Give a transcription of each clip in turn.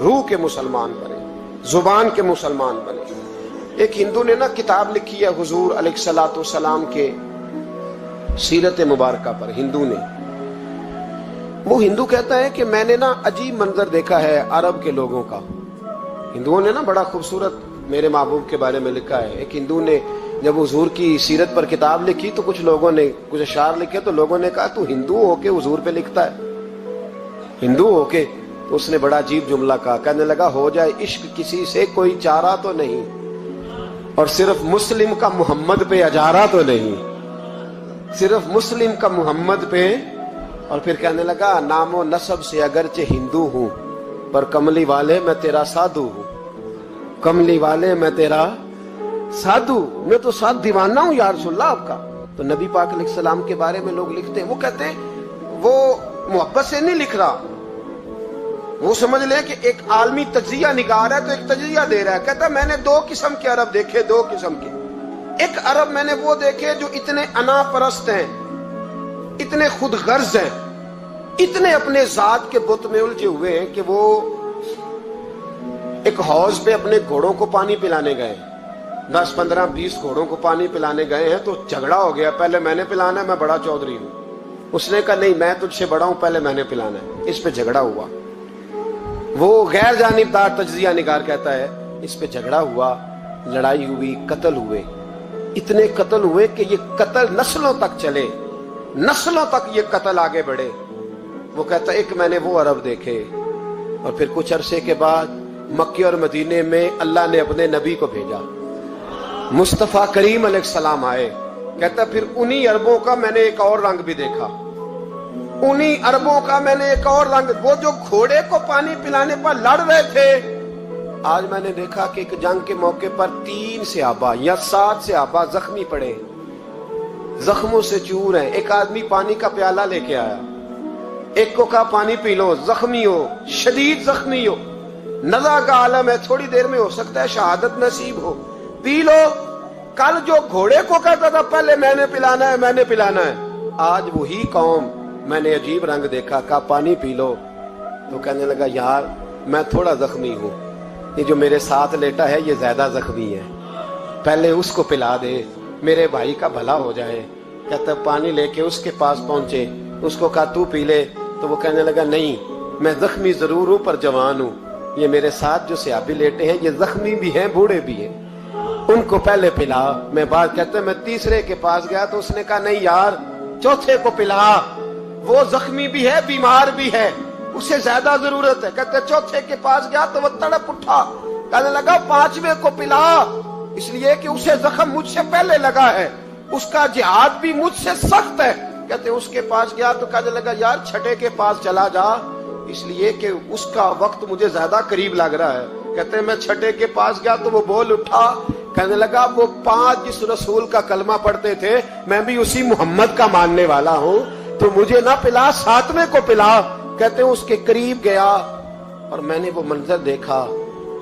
रूह के मुसलमान बने, जुबान के मुसलमान बने। एक हिंदू ने ना किताब लिखी है हुजूर अलैहिस्सलातु वस्सलाम के सीरत मुबारका पर। हिंदू ने, वो हिंदू कहता है कि मैंने ना अजीब मंजर देखा है अरब के लोगों का। हिंदुओं ने ना बड़ा खूबसूरत मेरे महबूब के बारे में लिखा है। एक हिंदू ने जब हुजूर की सीरत पर किताब लिखी तो कुछ लोगों ने कुछ अशार लिखे, तो लोगों ने कहा तू हिंदू होके हुजूर पे लिखता है, हिंदू होके। तो उसने बड़ा अजीब जुमला कहा, कहने लगा हो जाए इश्क किसी से कोई चारा तो नहीं, और सिर्फ मुस्लिम का मोहम्मद पे अजारा तो नहीं, सिर्फ मुस्लिम का मोहम्मद पे। और फिर कहने लगा नामो नसब से अगरचे हिंदू हूं, पर कमली वाले मैं तेरा साधु हूं, कमली वाले मैं तेरा साधु, मैं तो साथ दीवाना हूं या रसूलल्लाह आपका। तो नबी पाक अलैहिस्सलाम के बारे में लोग लिखते हैं, वो कहते हैं वो मोहब्बत से नहीं लिख रहा, वो समझ ले कि एक आलमी तज्जिया निगार है तो एक तज्जिया दे रहा है। कहता है मैंने दो किस्म के अरब देखे, दो किस्म के। एक अरब मैंने वो देखे जो इतने अना परस्त हैं, इतने खुद गर्ज हैं, इतने अपने जात के बुत में उलझे हुए हैं कि वो एक हौज पे अपने घोड़ों को पानी पिलाने गए, 10, 15, 20 घोड़ों को पानी पिलाने गए हैं। तो झगड़ा हो गया, पहले मैंने पिलाना है, मैं बड़ा चौधरी हूं। उसने कहा नहीं मैं तुझसे बड़ा हूं, पहले मैंने पिलाना है। इस पे झगड़ा हुआ। वो गैर जानिबदार तज्जिया निगार कहता है इस पे झगड़ा हुआ, लड़ाई हुई, कत्ल हुए, इतने कत्ल हुए कि ये कत्ल नस्लों तक चले, नस्लों तक ये कत्ल आगे बढ़े। वो कहता एक मैंने वो अरब देखे। और फिर कुछ अरसे के बाद मक्के और मदीने में अल्लाह ने अपने नबी को भेजा, मुस्तफा करीम अलैहिस्सलाम आए। कहता फिर उन्हीं अरबों का मैंने एक और रंग भी देखा, उन्हीं अरबों का मैंने एक और रंग, वो जो घोड़े को पानी पिलाने पर लड़ रहे थे, आज मैंने देखा कि एक जंग के मौके पर 3 सहाबा या 7 सहाबा जख्मी पड़े, जख्मों से चूर हैं। एक आदमी पानी का प्याला लेके आया, एक को कहा पानी पी लो, जख्मी हो, शदीद जख्मी हो, नज़ा का आलम है, थोड़ी देर में हो सकता है शहादत नसीब हो, पी लो। कल जो घोड़े को कहता था पहले मैंने पिलाना है, मैंने पिलाना है, आज वही कौम मैंने अजीब रंग देखा, कहा पानी पी लो। तो कहने लगा यार मैं थोड़ा जख्मी हूं, ये जो मेरे साथ लेटा है ये ज्यादा जख्मी है, पहले उसको पिला दे, मेरे भाई का भला हो जाए। कहता पानी लेके उसके पास पहुंचे, उसको कहा तू पी ले। तो वो कहने लगा नहीं मैं जख्मी जरूर हूं पर जवान हूं, ये मेरे साथ जो सहाबी लेटे हैं ये जख्मी भी हैं, बूढ़े भी हैं, उनको पहले पिला। मैं बात कहते मैं तीसरे के पास गया तो उसने कहा नहीं यार चौथे को पिला, वो जख्मी भी है, बीमार भी है, उसे ज्यादा जरूरत है। कहते चौथे के पास गया तो वो तड़प उठा, कहने लगा 5वें को पिला, इसलिए कि उसे जख्म मुझसे पहले लगा है, उसका जिहाद भी मुझसे सख्त है। कहते उसके पास गया तो कहने लगा यार 6ठे के पास चला जा, इसलिए कि उसका वक्त मुझे ज्यादा करीब लग रहा है। कहते मैं 6ठे के पास गया तो वो बोल उठा, कहने लगा वो 5 जिस रसूल का कलमा पढ़ते थे मैं भी उसी मोहम्मद का मानने वाला हूँ, तो मुझे ना पिला 7वें को पिला। कहते उसके करीब गया और मैंने वो मंजर देखा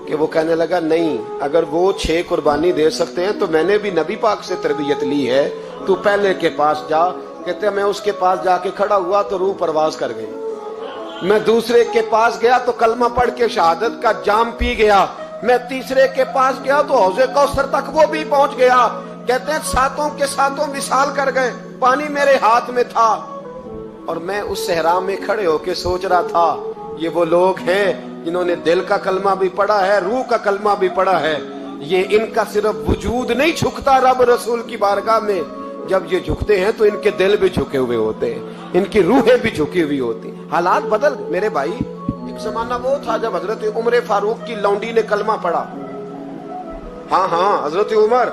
कि वो कहने लगा नहीं अगर वो 6 कुर्बानी दे सकते हैं तो मैंने भी नबी पाक से तरबियत ली है, तू पहले के पास जा। कहते मैं उसके पास जाके खड़ा हुआ तो रूह परवाज कर गई। मैं दूसरे के पास गया तो कलमा पढ़ के शहादत का जाम पी गया। मैं तीसरे के पास गया तो हौजे कौसर तक वो भी पहुंच गया। कहते हैं 7 के 7 विशाल कर गए, पानी मेरे हाथ में था और मैं उस सहरा में खड़े होके सोच रहा था ये वो लोग हैं जिन्होंने दिल का कलमा भी पढ़ा है, रूह का कलमा भी पढ़ा है। ये इनका सिर्फ वजूद नहीं झुकता रब रसूल की बारगाह में, जब ये झुकते हैं तो इनके दिल भी झुके हुए होते हैं, इनकी रूहें भी झुकी हुई होती। हालात बदल मेरे भाई। एक जमाना वो था जब हजरत उमर फारूक की लौंडी ने कलमा पढ़ा। हाँ हजरत उमर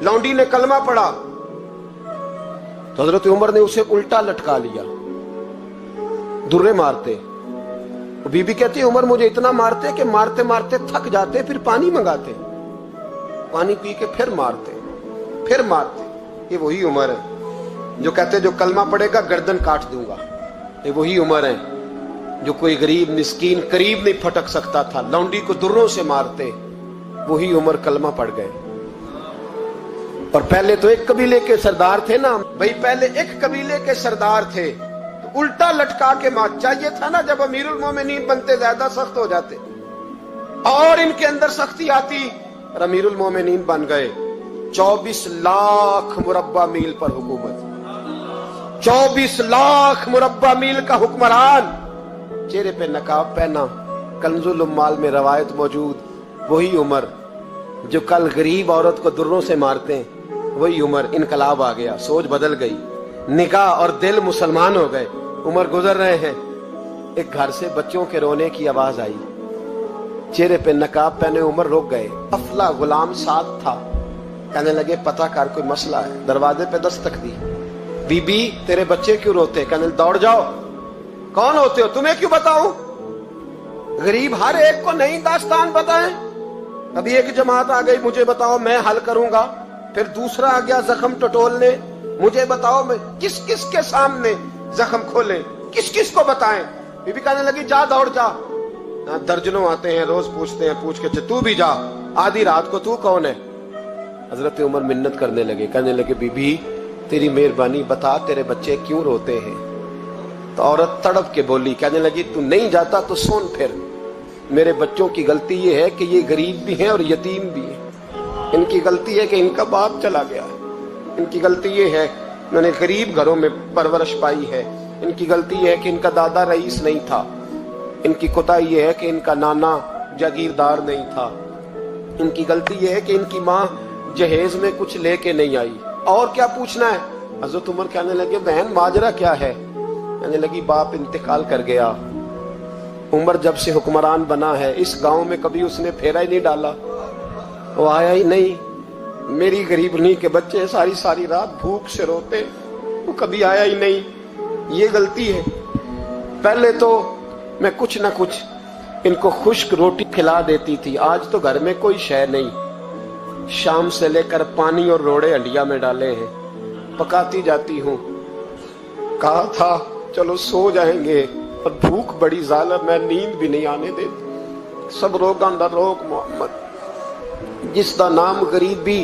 लौंडी ने कलमा पढ़ा तो हजरत उमर ने उसे उल्टा लटका लिया, दुर्रे मारते। बीबी कहती है उमर मुझे इतना मारते कि मारते मारते थक जाते, फिर पानी मंगाते, पानी पी के फिर मारते। ये वही उमर है जो कहते जो कलमा पड़ेगा गर्दन काट दूंगा। ये वही उमर है जो कोई गरीब मिस्कीन करीब नहीं फटक सकता था, लौंडी को दुर्रों से मारते। वही उमर कलमा पड़ गए। और पहले तो एक कबीले के सरदार थे ना भाई, पहले एक कबीले के सरदार थे तो उल्टा लटका के मार। चाहिए था ना जब अमीरुल मोमिनीन बनते ज्यादा सख्त हो जाते, और इनके अंदर सख्ती आती और अमीरुल मोमिनीन बन गए। 24 लाख मुरब्बा मील पर हुकूमत, 24 लाख मुरब्बा मील का हुक्मरान, चेहरे पे नकाब पहना। कंजुल उम्माल में रवायत मौजूद, वही उमर जो कल गरीब औरत को दुर्रों से मारते हैं, वही उमर। इनकलाब आ गया, सोच बदल गई, निगाह और दिल मुसलमान हो गए। उमर गुजर रहे हैं, एक घर से बच्चों के रोने की आवाज आई, चेहरे पे नकाब पहने उमर रुक गए। अफला गुलाम साथ था, कहने लगे पता कर कोई मसला है। दरवाजे पे दस्तक दी, बीबी तेरे बच्चे क्यों रोते? कहने दौड़ जाओ, कौन होते हो, तुम्हें क्यों बताऊं? गरीब हर एक को नई दास्तान बताएं। अभी एक जमात आ गई, मुझे बताओ मैं हल करूंगा। फिर दूसरा आ गया जख्म टटोलने, मुझे बताओ मैं किस किस के सामने जख्म खोले, किस किस को बताएं। बीबी कहने लगी जा दौड़ जा। दर्जनों आते हैं, रोज पूछते हैं, पूछ के तू भी जा, आधी रात को तू कौन है? हजरत उमर मिन्नत करने लगे, कहने लगे बीबी तेरी मेहरबानी बता तेरे बच्चे क्यों रोते हैं? तो औरत तड़प के बोली, कहने लगी तू नहीं जाता तो सुन, फिर मेरे बच्चों की गलती ये है कि ये गरीब भी हैं और यतीम भी हैं। इनकी गलती है कि इनका बाप चला गया है, इनकी गलती ये है मैंने गरीब घरों में परवरिश पाई है, इनकी गलती ये है कि इनका दादा रईस नहीं था, इनकी कोताही ये है कि इनका नाना जागीरदार नहीं था, इनकी गलती ये है कि इनकी माँ जहेज में कुछ लेके नहीं आई। और क्या पूछना है? हजरत उमर कहने लगे बहन माजरा क्या है? कहने लगी बाप इंतकाल कर गया। उमर जब से हुक्मरान बना है इस गांव में कभी उसने फेरा ही नहीं डाला, वो आया ही नहीं। मेरी गरीबनी के बच्चे सारी सारी रात भूख से रोते, वो कभी आया ही नहीं। ये गलती है। पहले तो मैं कुछ ना कुछ इनको खुश्क रोटी खिला देती थी, आज तो घर में कोई शय नहीं। शाम से लेकर पानी और रोड़े हंडिया में डाले हैं, पकाती जाती हूँ। कहा था चलो सो जाएंगे, और भूख बड़ी जालिम है, नींद भी नहीं आने देती। सब रोगां दा रोग मोहम्मद, जिस दा नाम गरीबी,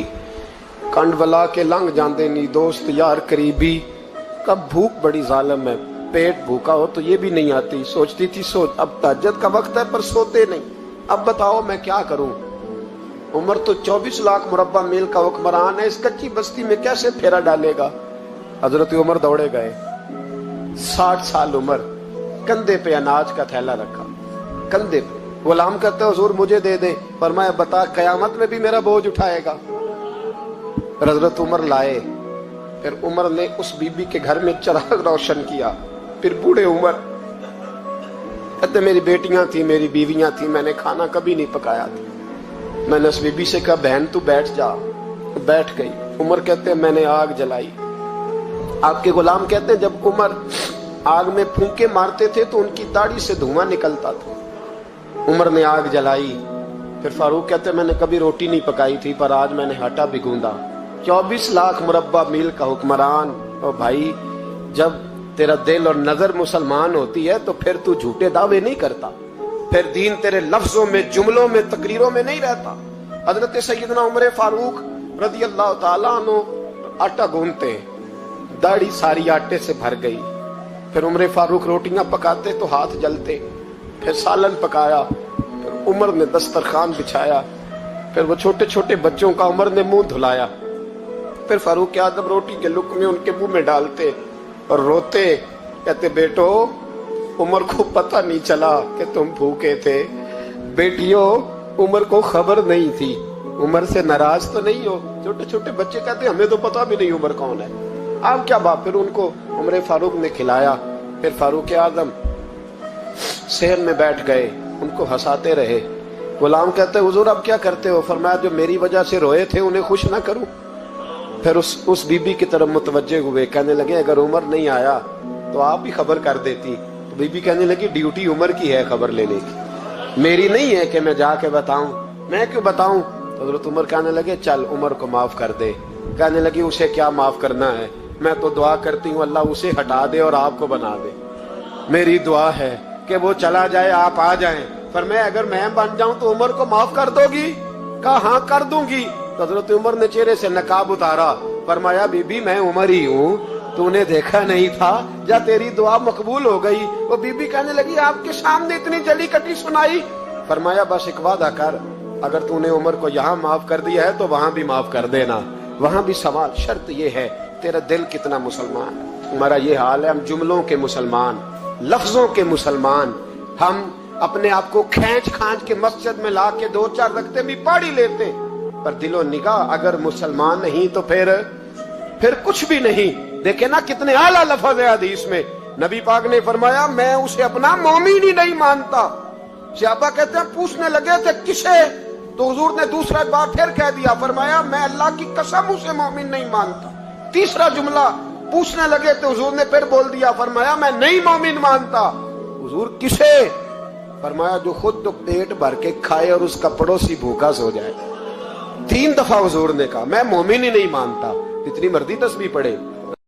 कंड वला के लंघ जाते नी दोस्त यार करीबी। कब भूख बड़ी जालिम है, पेट भूखा हो तो ये भी नहीं आती। सोचती थी सोच, अब तहज्जुद का वक्त है पर सोते नहीं। अब बताओ मैं क्या करूं? उमर तो 24 लाख मुरब्बा मील का हुक्मरान है, इस कच्ची बस्ती में कैसे फेरा डालेगा? हजरत उमर दौड़े गए। 60 साल उम्र, कंधे पे अनाज का थैला रखा, कंधे पे। गुलाम कहते हुजूर मुझे दे दे। फरमाया बता कयामत में भी मेरा बोझ उठाएगा? हजरत उमर लाए। फिर उमर ने उस बीबी के घर में चिराग रोशन किया। फिर बूढ़े उमर कहते मेरी बेटियां थी, मेरी बीवियां थी, मैंने खाना कभी नहीं पकाया था। मैंने उस बीबी से कहा बहन तू बैठ जा, बैठ गई। उमर कहते मैंने आग जलाई। आपके गुलाम कहते जब उमर आग में फूंके मारते थे तो उनकी दाढ़ी से धुआं निकलता था। उमर ने आग जलाई। फिर फारूक कहते मैंने कभी रोटी नहीं पकाई थी पर आज मैंने आटा भी गूंदा। 24 लाख मुरब्बा मील का हुक्मरान। और भाई जब तेरा दिल और नजर मुसलमान होती है तो फिर तू झूठे दावे नहीं करता, फिर दीन तेरे लफ्जों में, जुमलों में, तकरीरों में नहीं रहता। हजरत सैयदना उमर फारूक रज़ी अल्लाह ताला अन्हु आटा गूंथते, दाढ़ी सारी आटे से भर गई। फिर उमर फारूक रोटियां पकाते तो हाथ जलते। फिर सालन पकाया, फिर उमर ने दस्तरखान बिछाया। फिर वो छोटे छोटे बच्चों का उमर ने मुंह धुलाया। फिर फारूक आजम रोटी के लुक़्मे उनके मुंह में डालते और रोते, कहते बेटो उमर को पता नहीं चला कि तुम भूखे थे। बेटियों उमर को खबर नहीं थी, उमर से नाराज तो नहीं हो? छोटे छोटे बच्चे कहते हमें तो पता भी नहीं उमर कौन है, आप क्या बात। फिर उनको उमर फारूक ने खिलाया। फिर फारूक आजम शहर में बैठ गए, उनको हंसाते रहे। गुलाम कहते हुजूर अब क्या करते हो? फरमाया जो मेरी वजह से रोए थे उन्हें खुश ना करूं। फिर उस बीबी की तरफ मुतवज्जे हुए, कहने लगे अगर उमर नहीं आया तो आप ही खबर कर देती। तो बीबी कहने लगी ड्यूटी उमर की है खबर लेने की, मेरी नहीं है कि मैं जाके बताऊं। मैं क्यों बताऊं? तो हज़रत उमर कहने लगे चल उमर को माफ कर दे। कहने लगी उसे क्या माफ करना है, मैं तो दुआ करती हूँ अल्लाह उसे हटा दे और आपको बना दे। मेरी दुआ है कि वो चला जाए, आप आ जाएं। पर मैं अगर मैं बन जाऊं तो उमर को माफ कर दोगी? कहा हाँ कर दूंगी। तो हज़रत उमर ने चेहरे से नकाब उतारा, फरमाया बीबी मैं उमर ही हूँ, तूने देखा नहीं था या तेरी दुआ मकबूल हो गई। वो बीबी कहने लगी आपके सामने इतनी जली कटी सुनाई। फरमाया बस एक वादा कर, अगर तूने उमर को यहाँ माफ कर दिया है तो वहां भी माफ कर देना। वहां भी सवाल, शर्त ये है तेरा दिल कितना मुसलमान है। हमारा ये हाल है, हम जुमलों के मुसलमान, लफ्जों के मुसलमान, हम अपने आप को खींच खांच के मस्जिद में ला के 2-4 रखते भी पढ़ ही लेते, पर दिलो निगाह अगर मुसलमान नहीं तो फिर कुछ भी नहीं। देखे ना कितने आला लफ्ज है हदीस में। नबी पाक ने फरमाया मैं उसे अपना मोमिन ही नहीं मानता। सहाबा कहते हैं पूछने लगे थे किसे, तो हुजूर ने दूसरा बार फिर कह दिया, फरमाया मैं अल्लाह की कसम उसे मोमिन नहीं मानता। तीसरा जुमला पूछने लगे तो हुजूर ने फिर बोल दिया, फरमाया मैं नहीं मोमिन मानता। हुजूर किसे? फरमाया जो खुद तो पेट भर के खाए और उसका पड़ोसी भूखा सो जाए। 3 दफा हुजूर ने कहा मैं मोमिन ही नहीं मानता, जितनी मर्जी तस्बीह पढ़े।